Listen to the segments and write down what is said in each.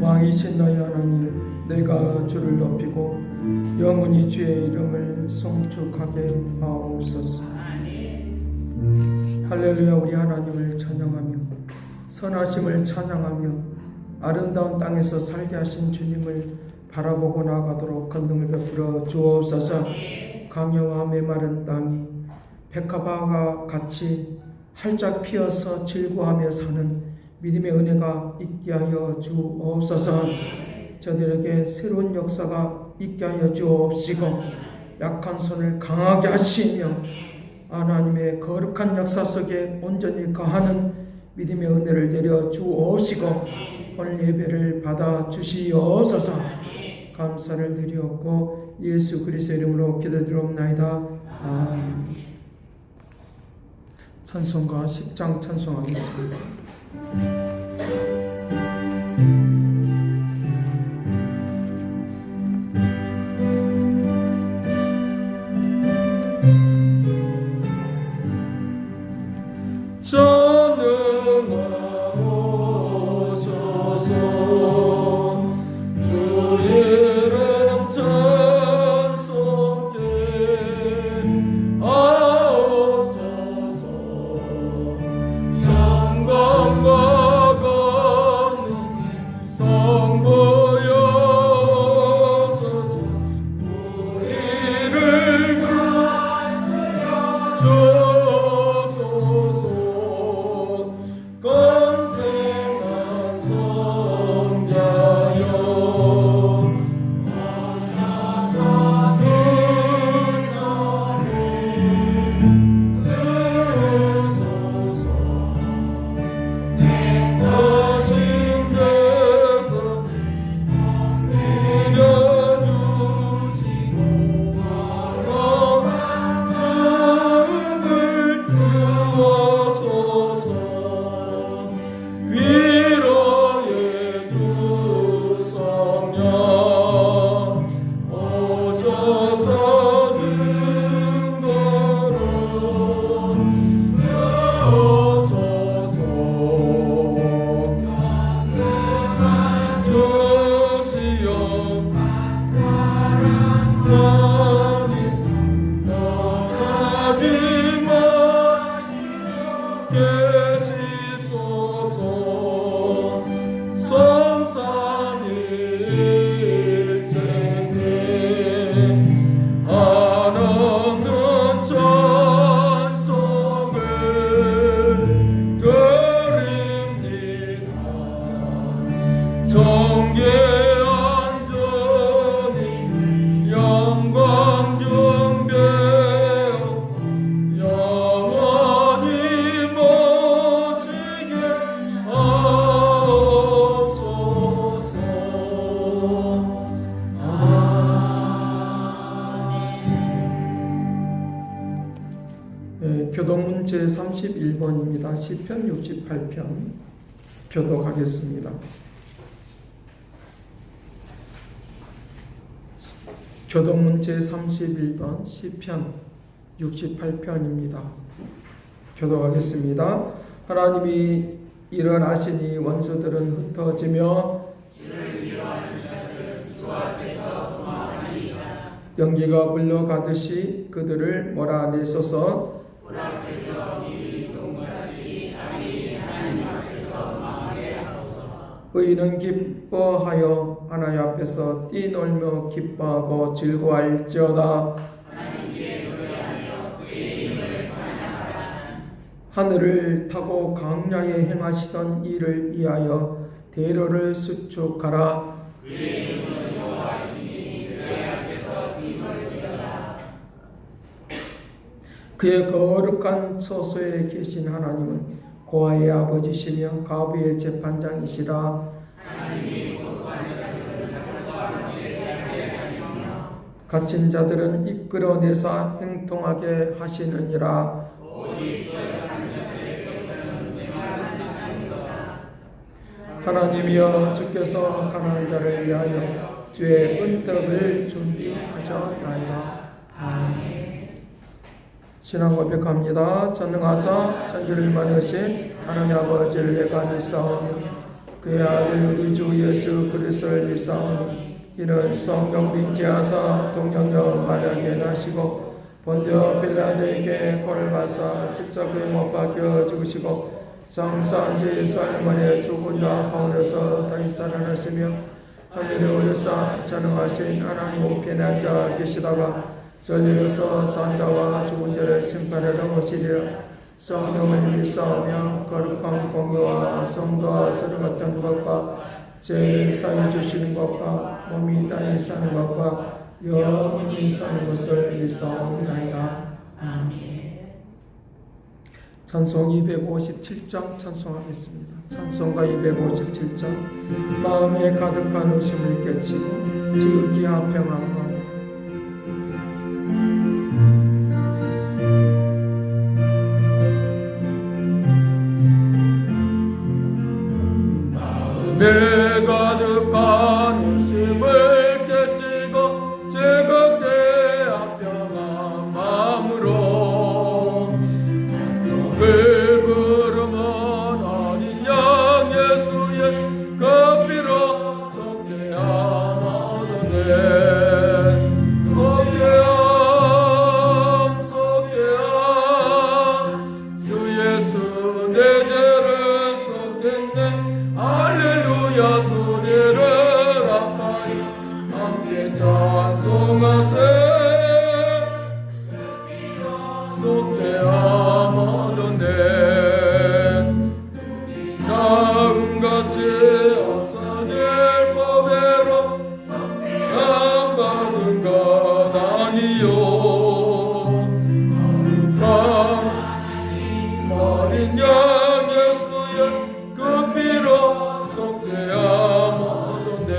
왕이신 너희 하나님, 내가 주를 높이고 영원히 주의 이름을 송축하게 하옵소서. 할렐루야. 우리 하나님을 찬양하며 선하심을 찬양하며 아름다운 땅에서 살게 하신 주님을 바라보고 나아가도록 권능을 베풀어 주옵소서. 강야와 메마른 땅이 백합화와 같이 활짝 피어서 질구하며 사는 믿음의 은혜가 있게 하여 주옵소서. 저들에게 새로운 역사가 있게 하여 주옵시고 약한 손을 강하게 하시며 하나님의 거룩한 역사 속에 온전히 거하는 믿음의 은혜를 내려 주옵시고 오늘 예배를 받아 주시옵소서. 감사를 드리옵고 예수 그리스도의 이름으로 기도드리옵나이다. 아멘. 찬송가 10장 찬송하겠습니다. 교독문 제31번입니다. 시편 68편 교독하겠습니다. 교독문 제31번 시편 68편입니다. 교독하겠습니다. 하나님이 일어나시니 원수들은 흩어지며 주를 미워하는 자들은 주 앞에서 도망하리이다. 연기가 물러가듯이 그들을 몰아내소서. 불 앞에서 미리 동같이 아니 하나님 앞에서 망하게 하소서. 의인은 기뻐하여 하나님 앞에서 뛰놀며 기뻐하고 즐거워할지어다. 하나님께 노래하며 그의 이름을 찬양하라. 하늘을 타고 강야에 행하시던 일을 위하여 대로를 수축하라. 그의 이름은 여호와시니 그의 앞에서 뛰놀지어다. 그의 거룩한 처소에 계신 하나님은 고아의 아버지시며 가부의 재판장이시라. 하나님이 고통하는 자들을 하늘과 함께 살게 하시며 갇힌 자들은 이끌어내사 행통하게 하시느니라. 오직 거역하는 자들의 뼈처럼 메마른 땅이로다. 하나님이여 주께서 가난한 자를 위하여 주의 은덕을 준비하셨나이다. 아멘. 신앙 고백합니다. 전능하사 천지를 만드신 하나님 아버지를 내가 믿사오며 그의 아들 우리 주 예수 그리스도를 믿사오니 이는 성령 잉태하사 동정녀 마리아에게 나시고 본디오 빌라도에게 고를 받사 십자가에 못 박혀 죽으시고 장사한 삶만에 죽은 자 가운데서 다시 살아나시며 하늘에 오르사 전능하신 하나님 우편에 앉아 계시다가 저리로서 산자와 죽은 자를 심판하러 오시리라. 성령을 믿사오며 거룩한 공유와 성도와 서로 같은 것과 죄를 사해 주시는 것과 몸이 다시 사는 것과 영원히 사는 것을 믿사옵나이다. 아멘. 찬송 257장 찬송하겠습니다. 찬송가 257장 마음에 가득한 의심을 깨치고 지극히야 평안과 마음에 가득한 의심을 깨치고 즐겁게 평안한 마음으로 속을 부르면 어린 양 예수의 그 피로 속죄함 얻어내 속죄함 주 예수 내 죄를 속겠네 할렐루야 소리를 아파요 함께 찬송하세 속죄함 얻어내 나음같이 없어질 법대로 안 받은 것 아니요 어린 양 예수의 그 피로 속죄함 얻어내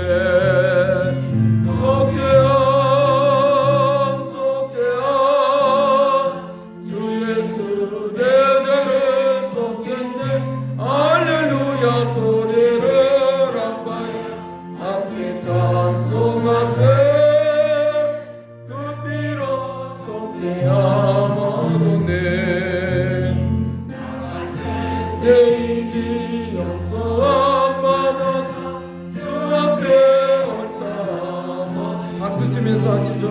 속죄함 주 예수 내 죄를 속겠네 할렐루야 소리를 아파요 함께 찬송하세 그 피로 속죄함 얻어내 죄인이 용서함 받아서 주 앞에 올라와 박수 치면서 하시죠.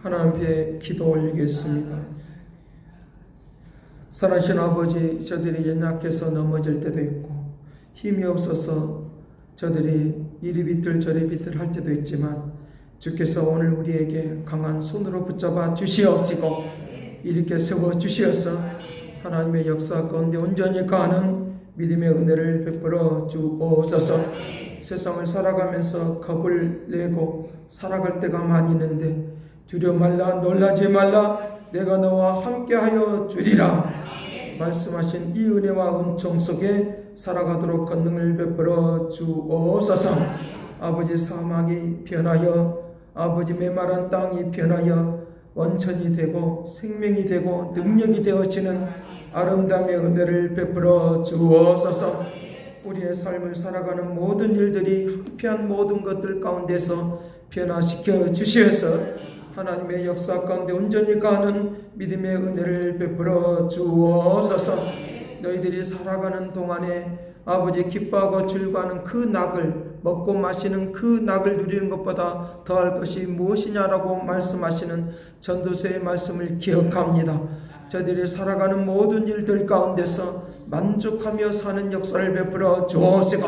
하나님께 기도 올리겠습니다. 살아계신 아버지, 저들이 연약해서 넘어질 때도 있고 힘이 없어서 저들이 이리 비틀 저리 비틀 할 때도 있지만 주께서 오늘 우리에게 강한 손으로 붙잡아 주시옵시고 이렇게 세워 주시어서 하나님의 역사 가운데 온전히 가는 믿음의 은혜를 베풀어 주옵소서. 세상을 살아가면서 겁을 내고 살아갈 때가 많이 있는데 두려워 말라, 놀라지 말라, 내가 너와 함께하여 주리라 말씀하신 이 은혜와 은총 속에 살아가도록 권능을 베풀어 주옵소서. 아버지, 사막이 변하여 아버지 메마른 땅이 변하여 원천이 되고 생명이 되고 능력이 되어지는 아름다움의 은혜를 베풀어 주옵소서. 우리의 삶을 살아가는 모든 일들이 한피한 모든 것들 가운데서 변화시켜 주시어서 하나님의 역사 가운데 온전히 가는 믿음의 은혜를 베풀어 주옵소서. 너희들이 살아가는 동안에 아버지 기뻐하고 즐거워하는 그 낙을 먹고 마시는 그 낙을 누리는 것보다 더할 것이 무엇이냐라고 말씀하시는 전도서의 말씀을 기억합니다. 저들이 살아가는 모든 일들 가운데서 만족하며 사는 역사를 베풀어 주옵시고,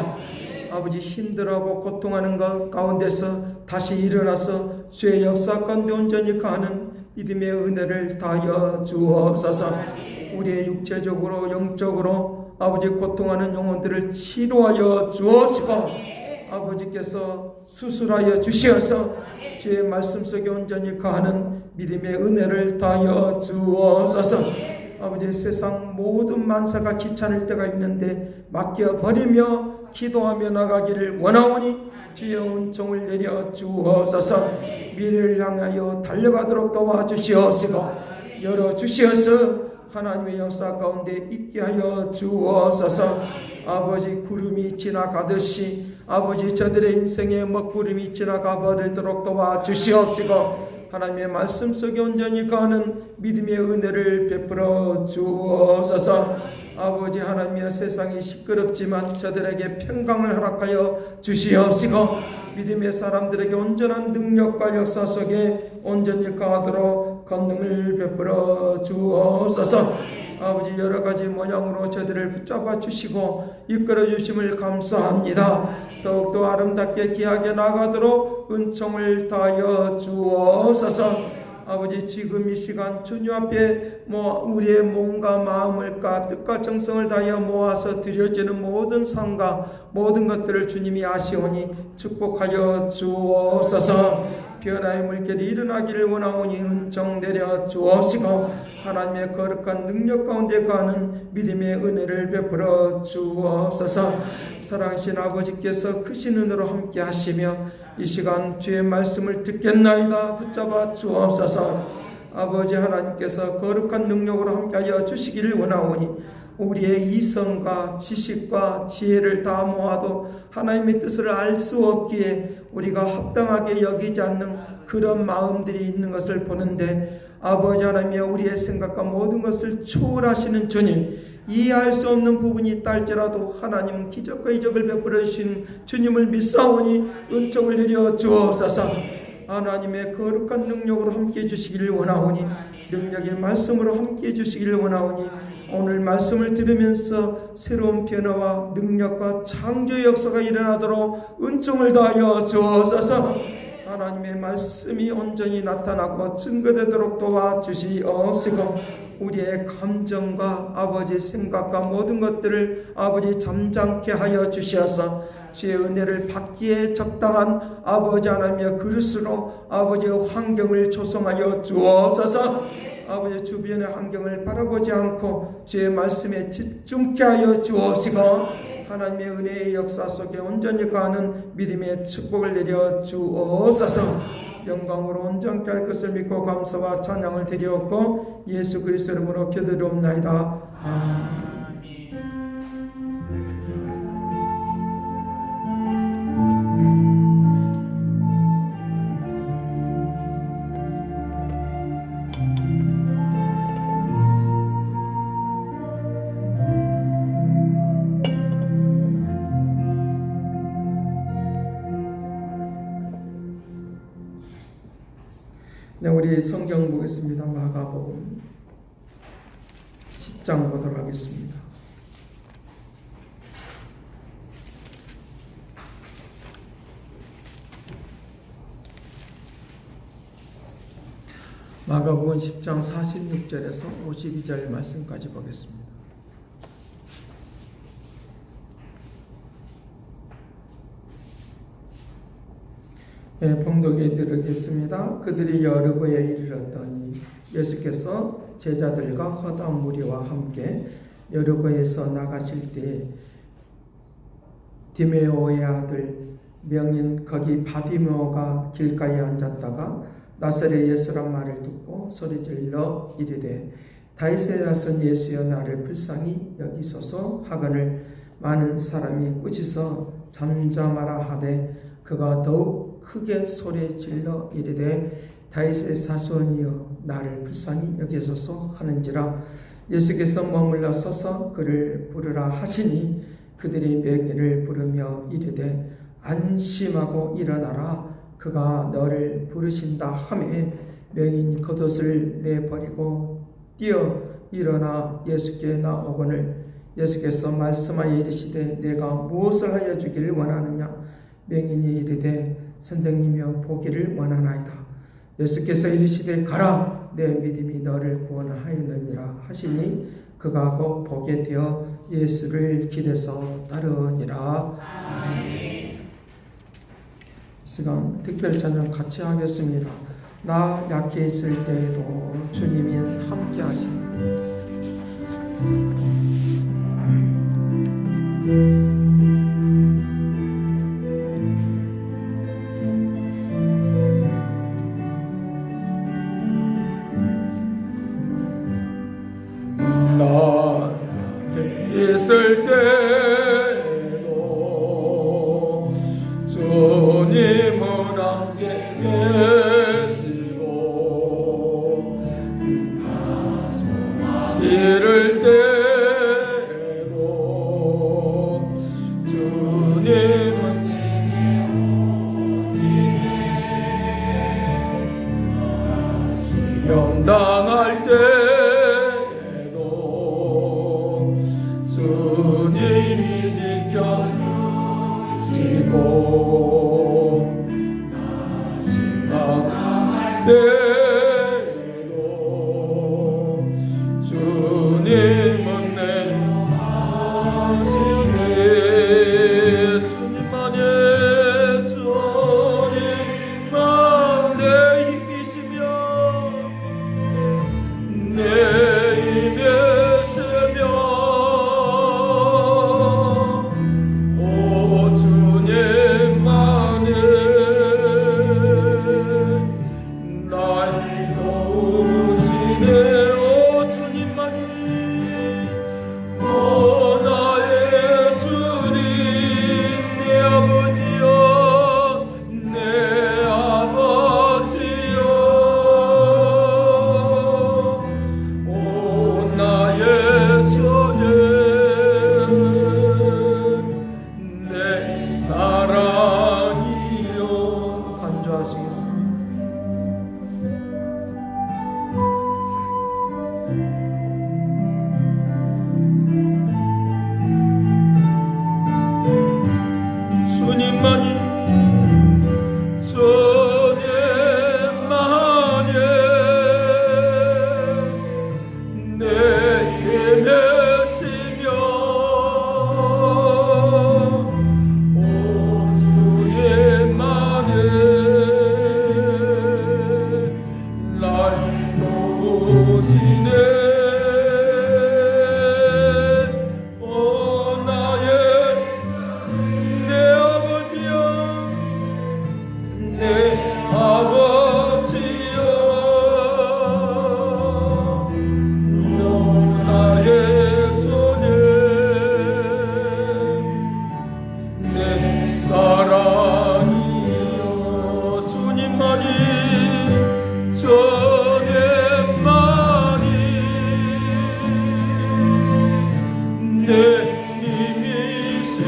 아버지 힘들어하고 고통하는 것 가운데서 다시 일어나서 주의 역사 가운데 온전히 가는 믿음의 은혜를 다하여 주옵소서. 우리의 육체적으로 영적으로 아버지 고통하는 영혼들을 치료하여 주옵시고, 아버지께서 수술하여 주시어서 주의 말씀 속에 온전히 가는 믿음의 은혜를 다하여 주옵소서. 아버지, 세상 모든 만사가 귀찮을 때가 있는데 맡겨버리며 기도하며 나가기를 원하오니 주의 은총을 내려 주옵소서. 미래를 향하여 달려가도록 도와주시옵시고 열어주시어서 하나님의 역사 가운데 있게 하여 주옵소서. 아버지, 구름이 지나가듯이 아버지 저들의 인생의 먹구름이 지나가 버리도록 도와주시옵시고, 하나님의 말씀 속에 온전히 가는 믿음의 은혜를 베풀어 주옵소서. 아버지 하나님의 세상이 시끄럽지만 저들에게 평강을 허락하여 주시옵시고, 믿음의 사람들에게 온전한 능력과 역사 속에 온전히 가도록 권능을 베풀어 주옵소서. 아버지, 여러가지 모양으로 저들을 붙잡아 주시고 이끌어 주심을 감사합니다. 더욱더 아름답게 귀하게 나가도록 은총을 다하여 주옵소서. 아버지, 지금 이 시간 주님 앞에 우리의 몸과 마음을 뜻과 정성을 다하여 모아서 드려지는 모든 삶과 모든 것들을 주님이 아시오니 축복하여 주옵소서. 변화의 물결이 일어나기를 원하오니 은총 내려 주옵시고, 하나님의 거룩한 능력 가운데 가는 믿음의 은혜를 베풀어 주옵소서. 사랑하신 아버지께서 크신 은혜로 함께 하시며 이 시간 주의 말씀을 듣겠나이다 붙잡아 주옵소서. 아버지 하나님께서 거룩한 능력으로 함께하여 주시기를 원하오니 우리의 이성과 지식과 지혜를 다 모아도 하나님의 뜻을 알 수 없기에 우리가 합당하게 여기지 않는 그런 마음들이 있는 것을 보는데, 아버지 하나님의 우리의 생각과 모든 것을 초월하시는 주님, 이해할 수 없는 부분이 있다 할지라도 하나님은 기적과 이적을 베풀어 주신 주님을 믿사오니 은총을 내려 주옵소서. 하나님의 거룩한 능력으로 함께해 주시기를 원하오니, 능력의 말씀으로 함께해 주시기를 원하오니, 오늘 말씀을 들으면서 새로운 변화와 능력과 창조의 역사가 일어나도록 은총을 다하여 주옵소서. 하나님의 말씀이 온전히 나타나고 증거되도록 도와주시옵시고, 우리의 감정과 아버지 생각과 모든 것들을 아버지 잠잠케 하여 주시어서 주의 은혜를 받기에 적당한 아버지 하나님의 그릇으로 아버지의 환경을 조성하여 주옵소서. 아버지, 주변의 환경을 바라보지 않고 주의 말씀에 집중케 하여 주옵시고, 하나님의 은혜의 역사 속에 온전히 가는 믿음의 축복을 내려 주옵소서. 영광으로 온전케 할 것을 믿고 감사와 찬양을 드리옵고 예수 그리스도 이름으로 기도드리옵나이다. 아멘. 네, 우리 성경 보겠습니다. 마가복음 10장 보도록 하겠습니다. 마가복음 10장 46절에서 52절 말씀까지 보겠습니다. 봉독에 들으겠습니다. 그들이 여리고에 이르렀더니 예수께서 제자들과 허다한 무리와 함께 여리고에서 나가실 때에 디메오의 아들 명인 거기 바디메오가 길가에 앉았다가 나사렛 예수란 말을 듣고 소리질러 이르되 다윗의 자손 예수여 나를 불쌍히 여기소서 하거늘 많은 사람이 꾸짖어 잠잠하라 하되 그가 더욱 크게 소리질러 이르되 다윗의 자손이여 나를 불쌍히 여기소서 하는지라. 예수께서 머물러 서서 그를 부르라 하시니 그들이 명예를 부르며 이르되 안심하고 일어나라. 그가 너를 부르신다 하매 맹인이 겉옷을 내버리고 뛰어 일어나 예수께 나오거늘 예수께서 말씀하여 이르시되 내가 무엇을 하여 주기를 원하느냐. 맹인이 이르되 선생님이여 보기를 원하나이다. 예수께서 이르시되 가라. 내 믿음이 너를 구원하였느니라 하시니 그가 곧 보게 되어 예수를 길에서 따르니라. 아멘. 시간 특별 찬양 같이 하겠습니다. 나 약해 있을 때에도 주님이 함께 하시니 나 약해 있을 때에도 주님은 함께 계시고 이를 때에도 주님은 시험당할 때에도 주님이 지켜주시고 나신망할 때에도 주님은 내 하시네. 주님만 주님만 내 힘이시며 내 힘이시며 오 주님만이 날 도우시네. 오 주님만이 오 나의 주님 내 아버지여 내 아버지여 오 나의 주님 내 사랑이여. 간주하시겠습니다. 주님만이 주님만이 내 힘이시며 오 주님만이 날 도우시네. 오 나의 내 아버지여 내 아버지여 오 나의 손에 내 사랑이여. 주님만이 주님만이 내 힘이시며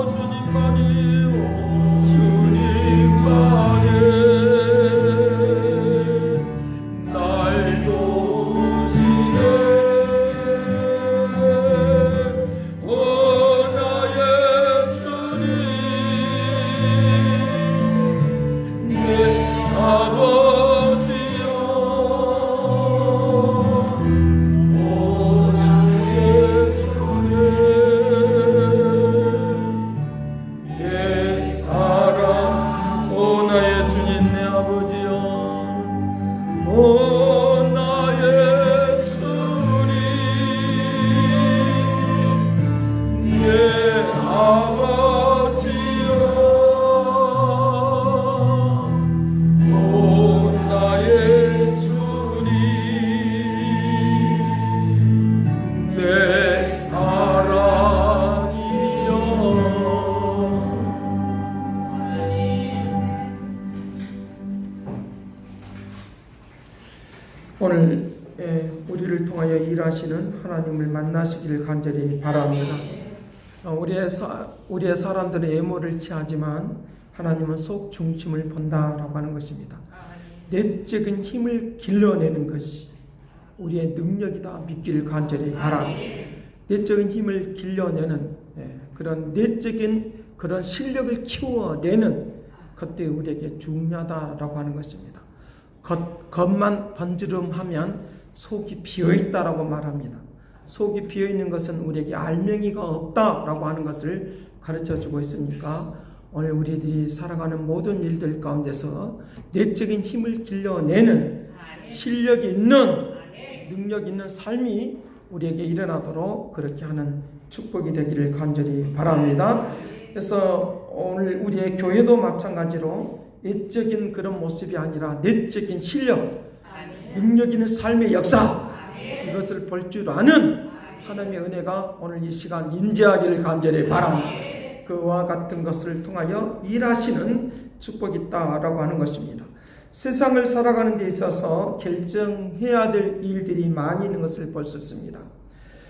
주님만이 주님만이 날 도우시네. 오 나의 주님 내 아버지여 오 주의 손에 내 사랑. 오 나의 주님 내 아버지여 오 나의 주님 내 아버지여 오 나의 주님 내 사랑이여. 오늘 우리를 통하여 일하시는 하나님을 만나시기를 간절히 바랍니다. 우리의 사람들은 외모를 취하지만 하나님은 속 중심을 본다라고 하는 것입니다. 내적인 힘을 길러내는 것이 우리의 능력이다 믿기를 간절히 바랍니다. 내적인 힘을 길러내는 그런 내적인 그런 실력을 키워내는 것들이 우리에게 중요하다라고 하는 것입니다. 겉만 번지름하면 속이 비어있다라고 말합니다. 속이 비어있는 것은 우리에게 알맹이가 없다라고 하는 것을 가르쳐주고 있으니까 오늘 우리들이 살아가는 모든 일들 가운데서 내적인 힘을 길러내는 실력이 있는 능력 있는 삶이 우리에게 일어나도록 그렇게 하는 축복이 되기를 간절히 바랍니다. 그래서 오늘 우리의 교회도 마찬가지로 외적인 그런 모습이 아니라 내적인 실력, 능력 있는 삶의 역사, 이것을 볼 줄 아는 하나님의 은혜가 오늘 이 시간 임재하기를 간절히 바랍니다. 그와 같은 것을 통하여 일하시는 축복이 있다라고 하는 것입니다. 세상을 살아가는 데 있어서 결정해야 될 일들이 많이 있는 것을 볼 수 있습니다.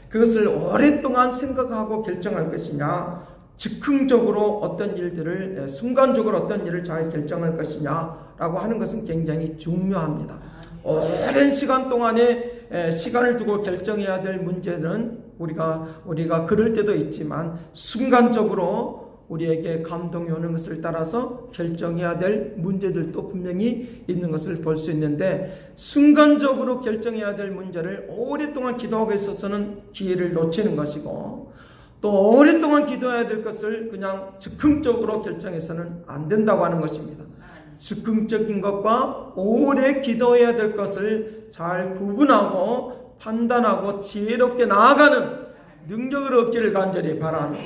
그것을 오랫동안 생각하고 결정할 것이냐, 즉흥적으로 어떤 일들을, 순간적으로 어떤 일을 잘 결정할 것이냐라고 하는 것은 굉장히 중요합니다. 오랜 시간 동안에 시간을 두고 결정해야 될 문제는 우리가 그럴 때도 있지만 순간적으로 우리에게 감동이 오는 것을 따라서 결정해야 될 문제들도 분명히 있는 것을 볼 수 있는데, 순간적으로 결정해야 될 문제를 오랫동안 기도하고 있어서는 기회를 놓치는 것이고, 또 오랫동안 기도해야 될 것을 그냥 즉흥적으로 결정해서는 안 된다고 하는 것입니다. 즉흥적인 것과 오래 기도해야 될 것을 잘 구분하고 판단하고 지혜롭게 나아가는 능력을 얻기를 간절히 바랍니다.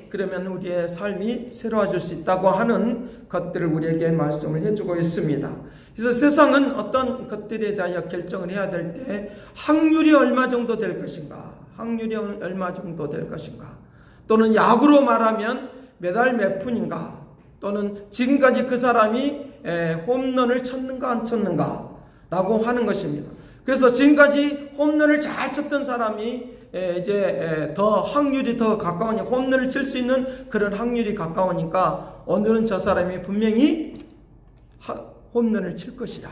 그러면 우리의 삶이 새로워질 수 있다고 하는 것들을 우리에게 말씀을 해주고 있습니다. 그래서 세상은 어떤 것들에 대하여 결정을 해야 될 때 확률이 얼마 정도 될 것인가, 확률이 얼마 정도 될 것인가, 또는 야구로 말하면 매달 몇 푼인가, 또는 지금까지 그 사람이 홈런을 쳤는가 안 쳤는가 라고 하는 것입니다. 그래서 지금까지 홈런을 잘 쳤던 사람이 이제 더 확률이 더 가까우니 홈런을 칠 수 있는 그런 확률이 가까우니까 오늘은 저 사람이 분명히 홈런을 칠 것이다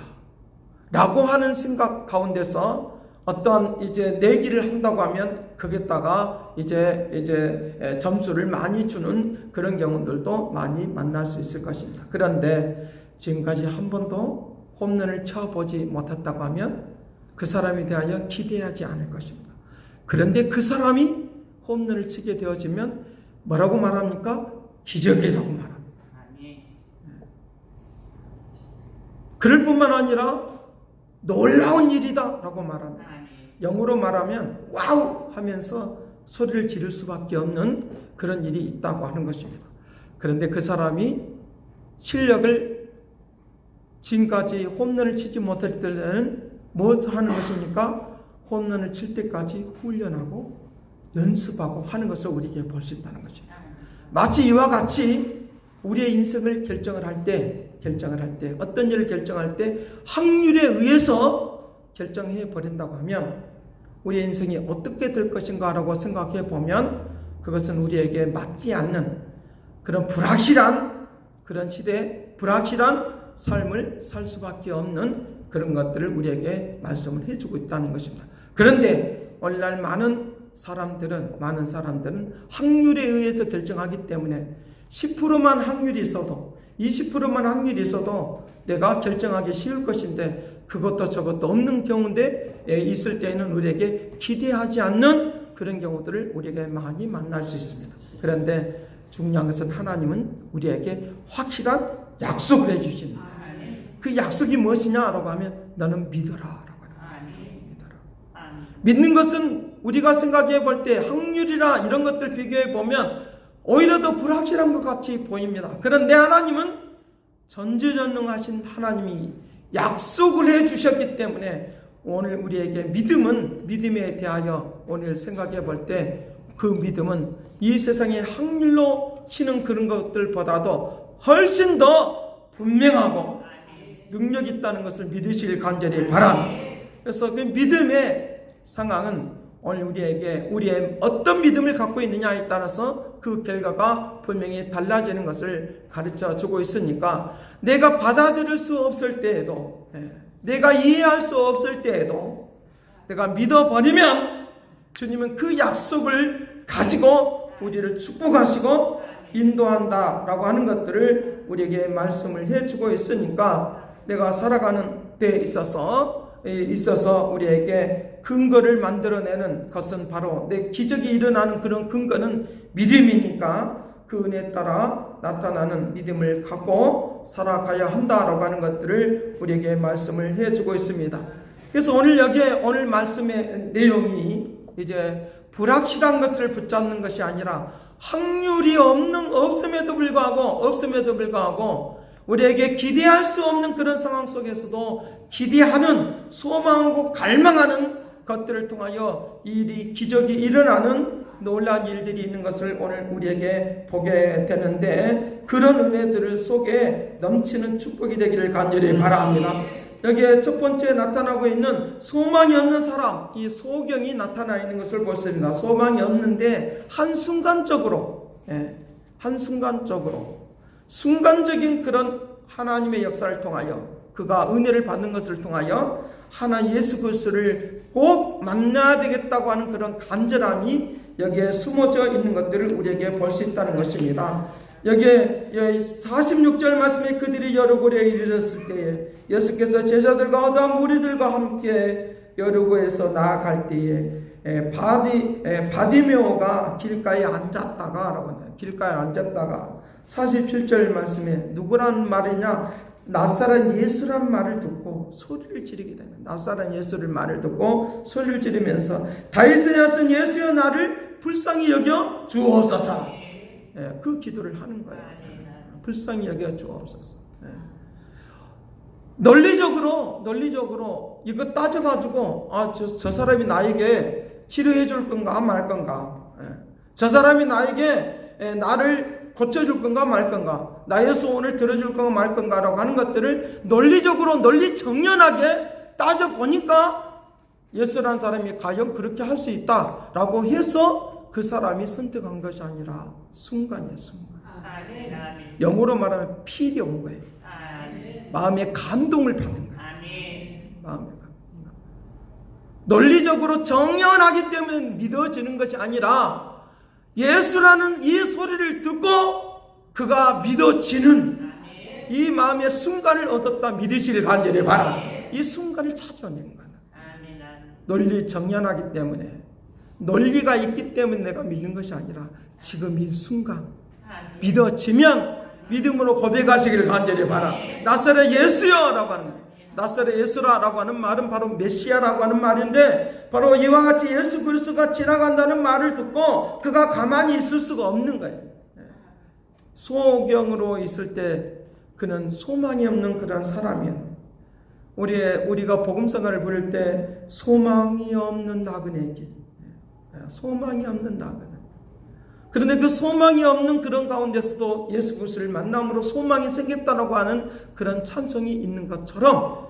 라고 하는 생각 가운데서 어떤 이제 내기를 한다고 하면 거기다가 이제 점수를 많이 주는 그런 경우들도 많이 만날 수 있을 것입니다. 그런데 지금까지 한 번도 홈런을 쳐보지 못했다고 하면 그 사람에 대하여 기대하지 않을 것입니다. 그런데 그 사람이 홈런을 치게 되어지면 뭐라고 말합니까? 기적이라고 말합니다. 그럴 뿐만 아니라 놀라운 일이다 라고 말합니다. 영어로 말하면 와우 하면서 소리를 지를 수밖에 없는 그런 일이 있다고 하는 것입니다. 그런데 그 사람이 실력을 지금까지 홈런을 치지 못할 때는 무엇을 하는 것입니까? 홈런을 칠 때까지 훈련하고 연습하고 하는 것을 우리에게 볼 수 있다는 것입니다. 마치 이와 같이 우리의 인생을 결정을 할 때 어떤 일을 결정할 때 확률에 의해서 결정해 버린다고 하면 우리의 인생이 어떻게 될 것인가 라고 생각해 보면 그것은 우리에게 맞지 않는 그런 불확실한 그런 시대에 불확실한 삶을 살 수밖에 없는 그런 것들을 우리에게 말씀을 해주고 있다는 것입니다. 그런데 오늘날 많은 사람들은 확률에 의해서 결정하기 때문에 10%만 확률이 있어도 20%만 확률이 있어도 내가 결정하기 쉬울 것인데 그것도 저것도 없는 경우인데 있을 때에는 우리에게 기대하지 않는 그런 경우들을 우리에게 많이 만날 수 있습니다. 그런데 중요한 것은 하나님은 우리에게 확실한 약속을 해주신 그 약속이 무엇이냐라고 하면 너는 믿어라 라고 믿어라. 믿는 것은 우리가 생각해 볼 때 확률이나 이런 것들 비교해 보면 오히려 더 불확실한 것 같이 보입니다. 그런데 하나님은 전지전능하신 하나님이 약속을 해 주셨기 때문에 오늘 우리에게 믿음에 대하여 오늘 생각해 볼 때 그 믿음은 이 세상의 확률로 치는 그런 것들보다도 훨씬 더 분명하고 능력 있다는 것을 믿으시길 간절히 바랍니다. 그래서 그 믿음의 상황은 오늘 우리에게 우리의 어떤 믿음을 갖고 있느냐에 따라서 그 결과가 분명히 달라지는 것을 가르쳐 주고 있으니까 내가 받아들일 수 없을 때에도 내가 이해할 수 없을 때에도 내가 믿어버리면 주님은 그 약속을 가지고 우리를 축복하시고 인도한다라고 하는 것들을 우리에게 말씀을 해주고 있으니까 내가 살아가는 데 있어서 우리에게 근거를 만들어내는 것은 바로 내 기적이 일어나는 그런 근거는 믿음이니까 그 은혜에 따라 나타나는 믿음을 갖고 살아가야 한다라고 하는 것들을 우리에게 말씀을 해주고 있습니다. 그래서 오늘 말씀의 내용이 이제 불확실한 것을 붙잡는 것이 아니라 확률이 없음에도 불구하고 우리에게 기대할 수 없는 그런 상황 속에서도 기대하는, 소망하고 갈망하는 것들을 통하여 기적이 일어나는 놀라운 일들이 있는 것을 오늘 우리에게 보게 되는데, 그런 은혜들 속에 넘치는 축복이 되기를 간절히 바랍니다. 여기에 첫 번째 나타나고 있는 소망이 없는 사람, 이 소경이 나타나 있는 것을 볼 수 있습니다. 소망이 없는데 순간적인 그런 하나님의 역사를 통하여, 그가 은혜를 받는 것을 통하여 예수 그리스도를 꼭 만나야 되겠다고 하는 그런 간절함이 여기에 숨어져 있는 것들을 우리에게 볼 수 있다는 것입니다. 여기에 46절 말씀에 그들이 여리고에 이르렀을 때에 예수께서 제자들과 어떤 무리들과 함께 여리고에서 나아갈 때에 바디메오가 길가에 앉았다가 47절 말씀에 누구란 말이냐, 나사렛 예수란 말을 듣고 소리를 지르게 되는, 나사렛 예수를 말을 듣고 소리를 지르면서 다윗의 자손 예수여 나를 불쌍히 여겨 주옵소서. 그 기도를 하는 거예요. 불쌍히 여겨 주옵소서. 논리적으로 이거 따져가지고 저 사람이 나에게 치료해 줄 건가 말 건가, 저 사람이 나에게 나를 고쳐줄 건가 말 건가, 나의 소원을 들어줄 건가 말 건가라고 하는 것들을 논리정연하게 따져보니까 예수라는 사람이 과연 그렇게 할 수 있다라고 해서 그 사람이 선택한 것이 아니라 순간이에요. 영어로 말하면 필이 온 거예요. 마음의 감동을 받은 거예요. 논리적으로 정연하기 때문에 믿어지는 것이 아니라 예수라는 이 소리를 듣고 그가 믿어지는 이 마음의 순간을 얻었다 믿으시길 간절히 바라. 이 순간을 찾아내는 거야. 논리 정연하기 때문에, 논리가 있기 때문에 내가 믿는 것이 아니라 지금 이 순간 믿어지면 믿음으로 고백하시기를 간절히 바라. 나사렛 예수여라고 하는 거예요. 나사렛 예수라고 하는 말은 바로 메시아라고 하는 말인데, 바로 이와 같이 예수 그리스도가 지나간다는 말을 듣고 그가 가만히 있을 수가 없는 거예요. 소경으로 있을 때 그는 소망이 없는 그런 사람이에요. 우리가 복음성가를 부를 때 소망이 없는 나그네에게, 소망이 없는 나그네. 그런데 그 소망이 없는 그런 가운데서도 예수 그리스도를 만남으로 소망이 생겼다라고 하는 그런 찬송이 있는 것처럼,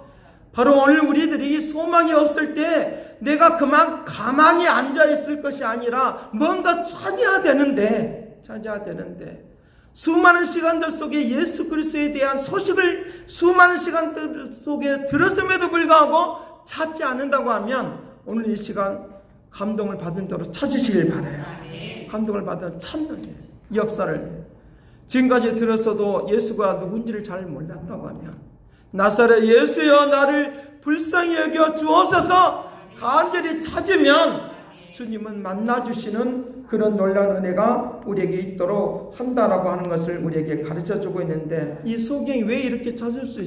바로 오늘 우리들이 소망이 없을 때 내가 그만 가만히 앉아 있을 것이 아니라 뭔가 찾아야 되는데 수많은 시간들 속에 예수 그리스도에 대한 소식을 수많은 시간들 속에 들었음에도 불구하고 찾지 않는다고 하면 오늘 이 시간 감동을 받은 대로 찾으시길 바라요. 감동을 받은 찾는 역사를, 지금까지 들었어도 예수가 누군지를 잘 몰랐다고 하면 나사렛 예수여 나를 불쌍히 여겨 주옵소서 간절히 찾으면 주님은 만나주시는 그런 놀라운 은혜가 우리에게 있도록 한다라고 하는 것을 우리에게 가르쳐주고 있는데, 이 소경이 왜 이렇게 찾을 수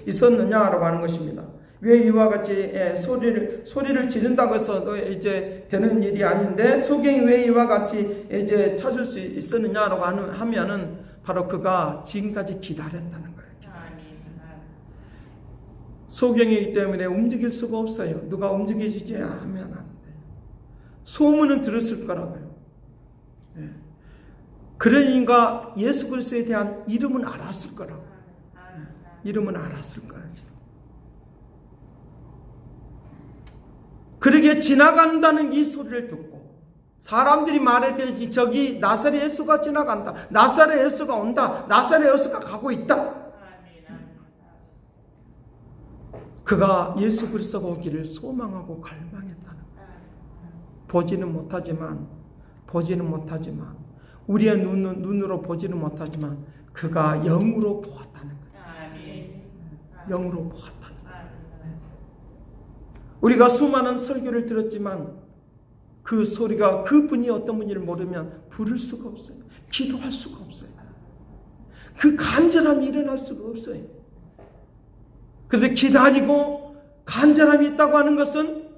있었느냐라고 하는 것입니다. 왜 이와 같이 소리를 지른다고 해서 이제 되는 일이 아닌데, 소경이 왜 이와 같이 이제 찾을 수 있었느냐라고 하면은 바로 그가 지금까지 기다렸다는 거예요. 소경이기 때문에 움직일 수가 없어요. 누가 움직이지 하면 안 돼요. 소문은 들었을 거라고요. 그러니까 예수 그리스도에 대한 이름은 알았을 거라고. 이름은 알았을 거예요. 그렇게 지나간다는 이 소리를 듣고 사람들이 말했듯이 저기 나사렛 예수가 지나간다. 나사렛 예수가 온다. 나사렛 예수가 가고 있다. 그가 예수 그리스도가 오기를 소망하고 갈망했다는 거예요. 보지는 못하지만 우리의 눈으로 보지는 못하지만 그가 영으로 보았다는 거예요. 영으로 보았다는 거예요. 우리가 수많은 설교를 들었지만 그 소리가 그분이 어떤 분인지를 모르면 부를 수가 없어요. 기도할 수가 없어요. 그 간절함이 일어날 수가 없어요. 그런데 기다리고 간절함이 있다고 하는 것은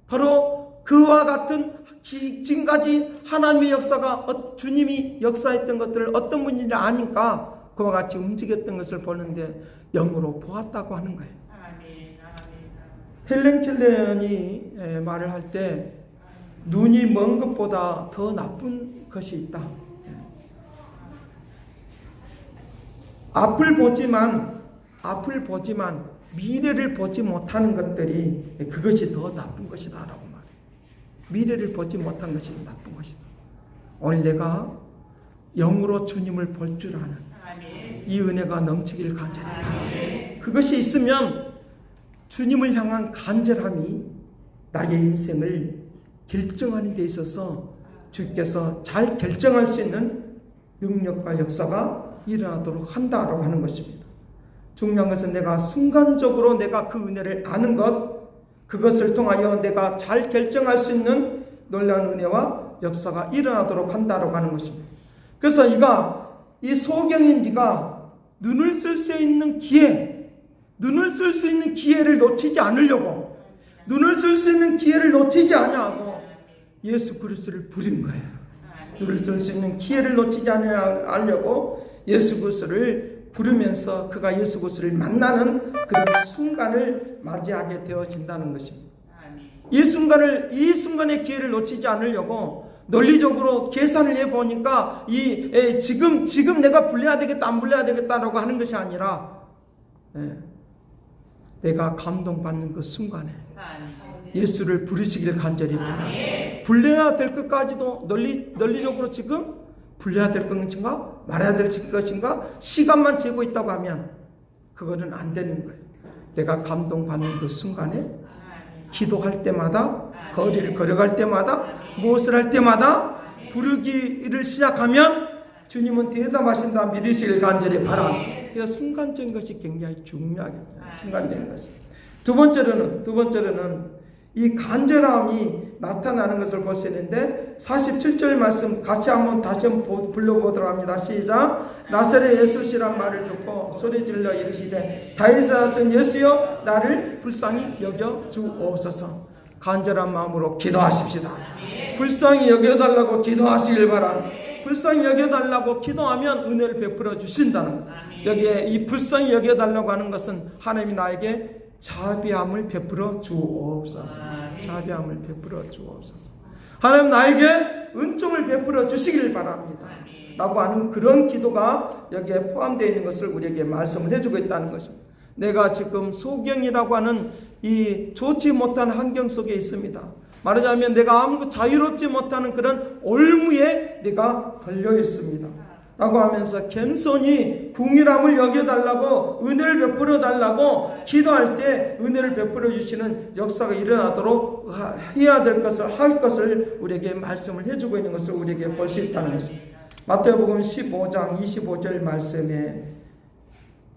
바로 그와 같은 지금까지 하나님의 역사가 주님이 역사했던 것들을 어떤 분인지 아니까 그와 같이 움직였던 것을 보는데 영으로 보았다고 하는 거예요. 헬렌 켈런이 말을 할 때 눈이 먼 것보다 더 나쁜 것이 있다. 앞을 보지만 미래를 보지 못하는 것들이 그것이 더 나쁜 것이다라고 말해요. 미래를 보지 못한 것이 나쁜 것이다. 오늘 내가 영으로 주님을 볼 줄 아는 이 은혜가 넘치길 간절히 바랍니다. 그것이 있으면 주님을 향한 간절함이 나의 인생을 결정하는 데 있어서 주께서 잘 결정할 수 있는 능력과 역사가 일어나도록 한다라고 하는 것입니다. 중요한 것은 내가 순간적으로 내가 그 은혜를 아는 것, 그것을 통하여 내가 잘 결정할 수 있는 놀라운 은혜와 역사가 일어나도록 한다라고 하는 것입니다. 그래서 이 소경인지가 눈을 쓸 수 있는 기회를 놓치지 않으려고, 눈을 쓸 수 있는 기회를 놓치지 않냐고 예수 그리스도를 부린 거예요. 눈을 쓸 수 있는 기회를 놓치지 않으려고 예수 그리스도를 부르면서 그가 예수 그리스도를 만나는 그런 순간을 맞이하게 되어진다는 것입니다. 이 순간의 기회를 놓치지 않으려고 논리적으로 계산을 해보니까 지금 내가 불려야 되겠다 안 불려야 되겠다라고 하는 것이 아니라 내가 감동받는 그 순간에 예수를 부르시길 간절히 바랍니다. 불려야 될 것까지도 논리적으로 지금 불려야 될 것인가 말해야 될 것인가 시간만 재고 있다고 하면 그거는 안 되는 거예요. 내가 감동받는 그 순간에 기도할 때마다 거리를 걸어갈 때마다 무엇을 할 때마다 부르기를 시작하면 주님은 대답하신다 믿으시길 간절히 바랍니다. 그래서 순간적인 것이 굉장히 중요하겠죠. 순간적인 것이. 두 번째로는 이 간절함이 나타나는 것을 볼 수 있는데 47절 말씀 같이 다시 한번 불러보도록 합니다. 시작. 나사렛 예수시란 말을 듣고 소리질러 이르시되 다윗의 아들 예수여 나를 불쌍히 여겨 주옵소서. 간절한 마음으로 기도하십시다. 불쌍히 여겨달라고 기도하시길 바랍니다. 불쌍히 여겨달라고 기도하면 은혜를 베풀어 주신다는 것. 여기에 이 불쌍히 여겨달라고 하는 것은 하나님이 나에게 자비함을 베풀어 주옵소서. 자비함을 베풀어 주옵소서. 하나님 나에게 은총을 베풀어 주시길 바랍니다 라고 하는 그런 기도가 여기에 포함되어 있는 것을 우리에게 말씀을 해주고 있다는 것입니다. 내가 지금 소경이라고 하는 이 좋지 못한 환경 속에 있습니다. 말하자면 내가 아무것도 자유롭지 못하는 그런 올무에 내가 걸려 있습니다 라고 하면서 겸손히 궁일함을 여겨달라고 은혜를 베풀어 달라고 기도할 때 은혜를 베풀어 주시는 역사가 일어나도록 해야 될 것을 할 것을 우리에게 말씀을 해주고 있는 것을 우리에게 볼 수 있다는 것입니다. 마태복음 15장 25절 말씀에